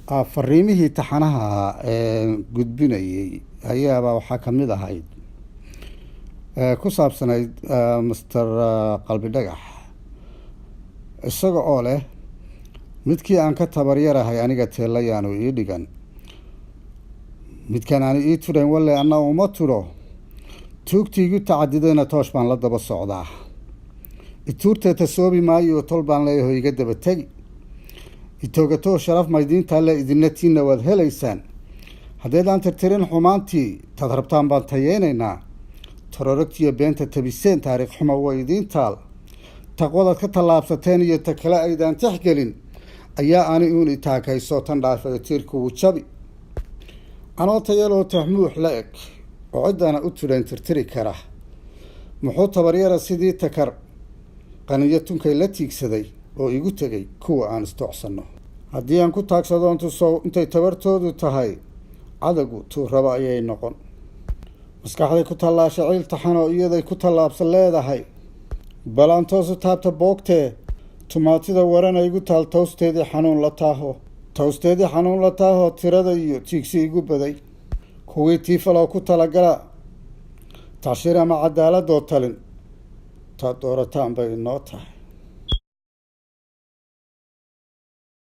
fariimihii taxanaha gudbinayay ayaaba waxaa ka mid ahayd ku saabsanayd master qalbi dhagax isaga oo leh midkii aan ka tabaryarahay aniga teelayaanu ii dhigan midkaan aanu ii turayn walle anna uma turo tuugtiigu tacadidayna toosh baan la daba socdaa ituurtee tasoobi maayo tol baan leeyaho iga daba tegi itoogatoo sharaf maydiintaale idinna tiinna waad helaysaan haddaydaan tirtirin xumaantii taad rabtaan baan tayeynaynaa tororogtiiyo beenta tabiseen taariikh xuma waa idiin taal taqwadaad ka tallaabsateen iyo ta kale aydaan tixgelin ayaa ani uun itaakayso tan dhaafayo tiirkuwu jabi anoo tayaloo tahmuux la eg oo ciddana u tudhayn tirtiri kara muxuu tabaryara sidii takar qaniyo tunkay la tiigsaday oo igu tegay kuwa aan istocsanno haddii aan ku taagsadoon tusow intay tabartoodu tahay cadagu tuu raba ayay noqon maskaxday ku tallaasha ciil taxan oo iyaday ku tallaabsan leedahay balaan toosu taabta boogtee tumaatida warana igu taal towsteedii xanuun la taaho tirada iyo tiigsi igu baday kuwii tiifaloo ku talagala tacshiir ama cadaaladoo talin taad doorataan bay inoo tahay